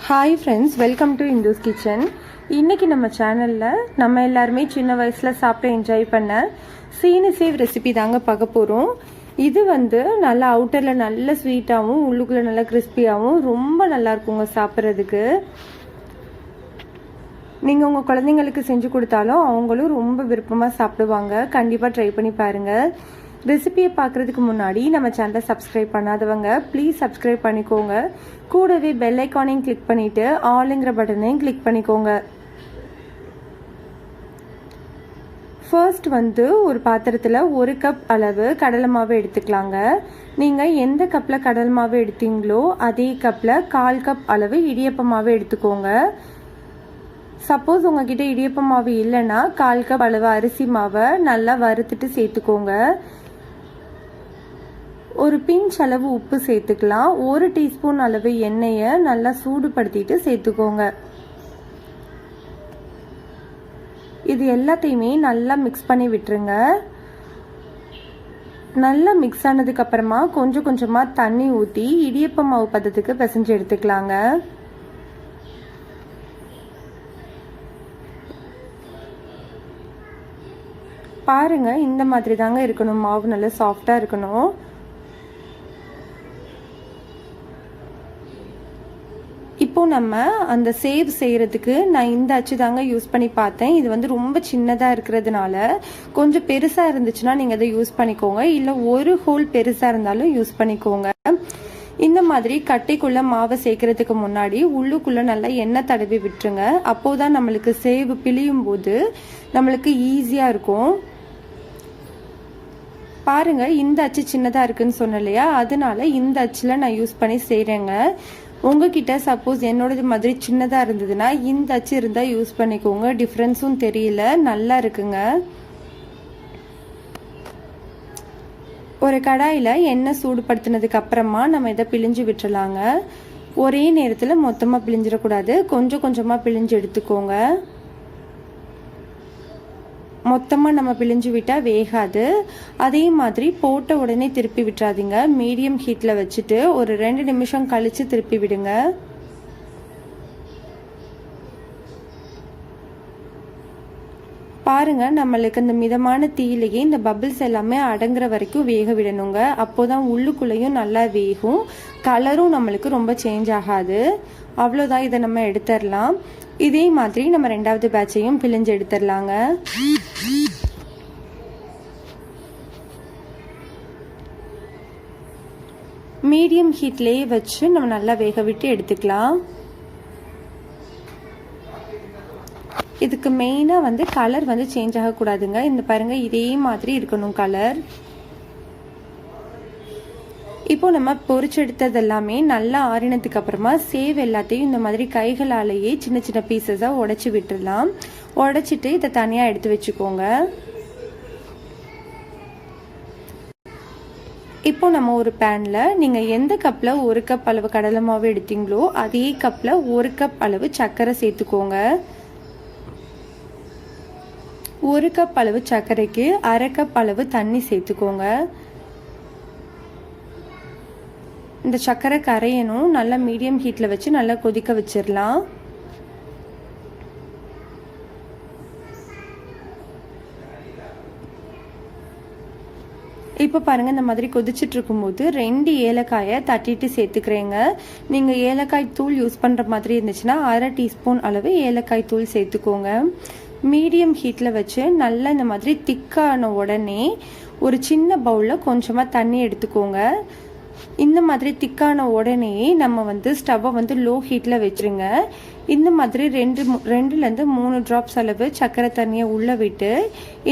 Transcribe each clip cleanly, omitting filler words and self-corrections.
Hi friends, welcome to Indu's kitchen. இன்றைக்கி நம்ம சேனலில் நம்ம எல்லாருமே சின்ன வயசில் சாப்பிட்டு என்ஜாய் பண்ண சீனி சேவ் ரெசிபி தாங்க பார்க்க போகிறோம். இது நல்லா அவுட்டரில் நல்ல ஸ்வீட்டாகவும் உள்ளுக்குள்ளே நல்லா கிறிஸ்பியாகவும் ரொம்ப நல்லா இருக்குங்க சாப்பிட்றதுக்கு. நீங்கள் உங்கள் குழந்தைங்களுக்கு செஞ்சு கொடுத்தாலும் அவங்களும் ரொம்ப விருப்பமாக சாப்பிடுவாங்க. கண்டிப்பாக ட்ரை பண்ணி பாருங்கள். ரெசிபியை பார்க்குறதுக்கு முன்னாடி நம்ம சேனலை சப்ஸ்கிரைப் பண்ணாதவங்க ப்ளீஸ் சப்ஸ்கிரைப் பண்ணிக்கோங்க. கூடவே பெல் ஐக்கானையும் கிளிக் பண்ணிவிட்டு ஆளுங்கிற பட்டனையும் கிளிக் பண்ணிக்கோங்க. ஃபர்ஸ்ட் ஒரு பாத்திரத்தில் 1 கப் அளவு கடலை மாவு எடுத்துக்கலாங்க. நீங்கள் எந்த கப்பில் கடலை மாவு எடுத்தீங்களோ அதே கப்பில் 1/4 கப் அளவு இடியப்ப மாவு எடுத்துக்கோங்க. சப்போஸ் உங்ககிட்ட இடியப்ப மாவு இல்லைன்னா 1/4 கப் அளவு அரிசி மாவை நல்லா வறுத்துட்டு சேர்த்துக்கோங்க. ஒரு பிஞ்ச் அளவு உப்பு சேர்த்துக்கலாம். 1 டீஸ்பூன் அளவு எண்ணெயை நல்லா சூடுபடுத்திட்டு சேர்த்துக்கோங்க. இது எல்லாத்தையுமே நல்லா மிக்ஸ் பண்ணி விட்டுருங்க. நல்லா மிக்ஸ் ஆனதுக்கு அப்புறமா கொஞ்சம் கொஞ்சமாக தண்ணி ஊற்றி இடியப்ப மாவு பதத்துக்கு பிசைஞ்சு எடுத்துக்கலாங்க. பாருங்க, இந்த மாதிரி தாங்க இருக்கணும். மாவு நல்லா சாஃப்டாக இருக்கணும். இப்போ நம்ம அந்த சேவ் செய்கிறதுக்கு நான் இந்த அச்சு தாங்க யூஸ் பண்ணி பார்த்தேன். இது ரொம்ப சின்னதாக இருக்கிறதுனால கொஞ்சம் பெருசாக இருந்துச்சுன்னா நீங்கள் அதை யூஸ் பண்ணிக்கோங்க, இல்லை ஒரு ஹோல் பெருசாக இருந்தாலும் யூஸ் பண்ணிக்கோங்க. இந்த மாதிரி கட்டைக்குள்ளே மாவை சேர்க்கறதுக்கு முன்னாடி உள்ளுக்குள்ளே நல்லா எண்ணெய் தடவி விட்டுருங்க. அப்போதான் நம்மளுக்கு சேவ் பிழியும் போது நம்மளுக்கு ஈஸியாக இருக்கும். பாருங்க, இந்த அச்சு சின்னதாக இருக்குன்னு சொன்னேன் இல்லையா, அதனால இந்த அச்சில் நான் யூஸ் பண்ணி செய்கிறேங்க. உங்ககிட்ட சப்போஸ் என்னோடது மாதிரி சின்னதாக இருந்ததுன்னா இந்த அச்சு இருந்தால் யூஸ் பண்ணிக்கோங்க. டிஃப்ரென்ஸும் தெரியல, நல்லா இருக்குங்க. ஒரு கடாயில் எண்ணெய் சூடுபடுத்தினதுக்கு அப்புறமா நம்ம இதை பிழிஞ்சு விட்டுறலாங்க. ஒரே நேரத்தில் மொத்தமாக பிழிஞ்சிடக்கூடாது, கொஞ்சம் கொஞ்சமாக பிழிஞ்சு எடுத்துக்கோங்க. மொத்தமாக நம்ம பிழிஞ்சு விட்டால் வேகாது. அதே மாதிரி போட்ட உடனே திருப்பி விட்டுறாதீங்க. மீடியம் ஹீட்டில் வச்சுட்டு ஒரு 2 நிமிஷம் கழித்து திருப்பி விடுங்க. பாருங்க, நம்மளுக்கு இந்த மிதமான தீயிலேயே இந்த பபிள்ஸ் எல்லாமே அடங்குற வரைக்கும் வேக விடணுங்க. அப்போதான் உள்ளுக்குள்ளேயும் நல்லா வேகும், கலரும் நம்மளுக்கு ரொம்ப சேஞ்ச் ஆகாது. அவ்வளோதான், இதை நம்ம எடுத்துடலாம். இதே மாதிரி நம்ம 2வது பேட்சையும் பிழிஞ்சு எடுத்துடலாங்க. மீடியம் ஹீட்லேயே வச்சு நம்ம நல்லா வேக விட்டு எடுத்துக்கலாம். இதுக்கு மெயினாக கலர் சேஞ்ச் ஆகக்கூடாதுங்க. இந்த பாருங்க, இதே மாதிரி இருக்கணும் கலர். இப்போ நம்ம பொரிச்செடுத்தது எல்லாமே நல்லா ஆறினதுக்கு அப்புறமா சேவ் எல்லாத்தையும் இந்த மாதிரி கைகளாலேயே சின்ன சின்ன பீசஸாக உடைச்சி விட்டுடலாம். உடைச்சிட்டு இதை தனியாக எடுத்து வச்சுக்கோங்க. இப்போ நம்ம ஒரு பேனில் நீங்கள் எந்த கப்பில் 1 கப் அளவு கடலை மாவு எடுத்தீங்களோ அதே கப்பில் 1 கப் அளவு சர்க்கரை சேர்த்துக்கோங்க. 1 கப் அளவு சர்க்கரைக்கு 1/2 கப் அளவு தண்ணி சேர்த்துக்கோங்க. இந்த சர்க்கரை கரையணும். நல்லா மீடியம் ஹீட்டில் வச்சு நல்லா கொதிக்க வச்சிடலாம். இப்போ பாருங்கள், இந்த மாதிரி கொதிச்சுட்டு இருக்கும்போது 2 ஏலக்காயை தட்டிட்டு சேர்த்துக்கிறேங்க. நீங்கள் ஏலக்காய் தூள் யூஸ் பண்ணுற மாதிரி இருந்துச்சுன்னா 1/2 டீஸ்பூன் அளவு ஏலக்காய் தூள் சேர்த்துக்கோங்க. மீடியம் ஹீட்டில் வச்சு நல்லா இந்த மாதிரி திக்கான உடனே ஒரு சின்ன பவுலில் கொஞ்சமாக தண்ணி எடுத்துக்கோங்க. இந்த மாதிரி திக்கான உடனே நம்ம ஸ்டவ்வை லோ ஹீட்டில் வச்சுருங்க. இந்த மாதிரி 2லேருந்து 3 ட்ராப்ஸ் அளவு சர்க்கரை தண்ணியை உள்ளே விட்டு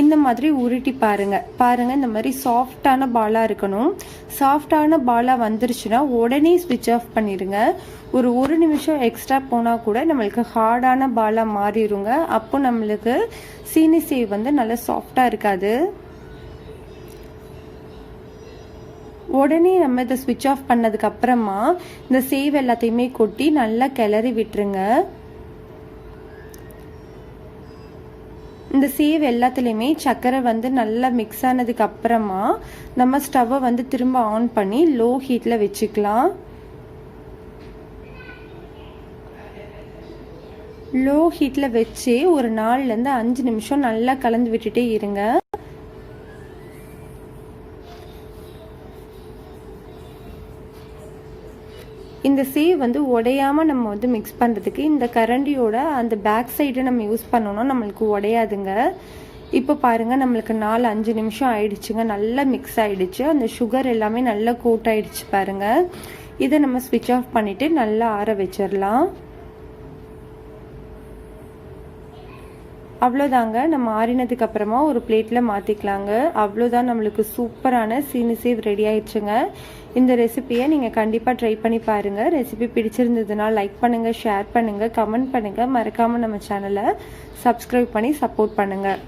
இந்த மாதிரி உருட்டி பாருங்கள். இந்த மாதிரி சாஃப்டான பாலாக இருக்கணும். சாஃப்டான பாலாக வந்துருச்சுன்னா உடனே ஸ்விட்ச் ஆஃப் பண்ணிடுங்க. ஒரு 1 நிமிஷம் எக்ஸ்ட்ரா போனால் கூட நம்மளுக்கு ஹார்டான பாலாக மாறிடுங்க. அப்போ நம்மளுக்கு சீனி சேவ் நல்லா சாஃப்டாக இருக்காது. உடனே நம்ம இதை ஸ்விட்ச் ஆஃப் பண்ணதுக்கு அப்புறமா இந்த சேவ் எல்லாத்தையுமே கொட்டி நல்லா கிளறி விட்டுருங்க. இந்த சேவ் எல்லாத்துலேயுமே சர்க்கரை நல்லா மிக்ஸ் ஆனதுக்கு அப்புறமா நம்ம ஸ்டவ்வை திரும்ப ஆன் பண்ணி லோ ஹீட்டில் வச்சுக்கலாம். லோ ஹீட்டில் வச்சு ஒரு 4லேருந்து 5 நிமிஷம் நல்லா கலந்து விட்டுட்டே இருங்க. இந்த சேவ் வந்து உடையாமல் நம்ம வந்து மிக்ஸ் பண்ணுறதுக்கு இந்த கரண்டியோட அந்த பேக் சைடை நம்ம யூஸ் பண்ணோன்னா நம்மளுக்கு உடையாதுங்க. இப்போ பாருங்கள், நம்மளுக்கு 4-5 நிமிஷம் ஆயிடுச்சுங்க. நல்லா மிக்ஸ் ஆகிடுச்சு. அந்த சுகர் எல்லாமே நல்லா கோட் ஆகிடுச்சு பாருங்கள். இதை நம்ம ஸ்விட்ச் ஆஃப் பண்ணிவிட்டு நல்லா ஆற வச்சிடலாம். அவ்வளோதாங்க, நம்ம ஆறினதுக்கு அப்புறமா ஒரு பிளேட்டில் மாற்றிக்கலாங்க. அவ்வளோதான், நம்மளுக்கு சூப்பரான சீனி சேவ் ரெடி ஆயிடுச்சுங்க. இந்த ரெசிபியை நீங்கள் கண்டிப்பாக ட்ரை பண்ணி பாருங்கள். ரெசிபி பிடிச்சிருந்ததுன்னா லைக் பண்ணுங்கள், ஷேர் பண்ணுங்கள், கமெண்ட் பண்ணுங்கள். மறக்காமல் நம்ம சேனலை சப்ஸ்கிரைப் பண்ணி சப்போர்ட் பண்ணுங்கள்.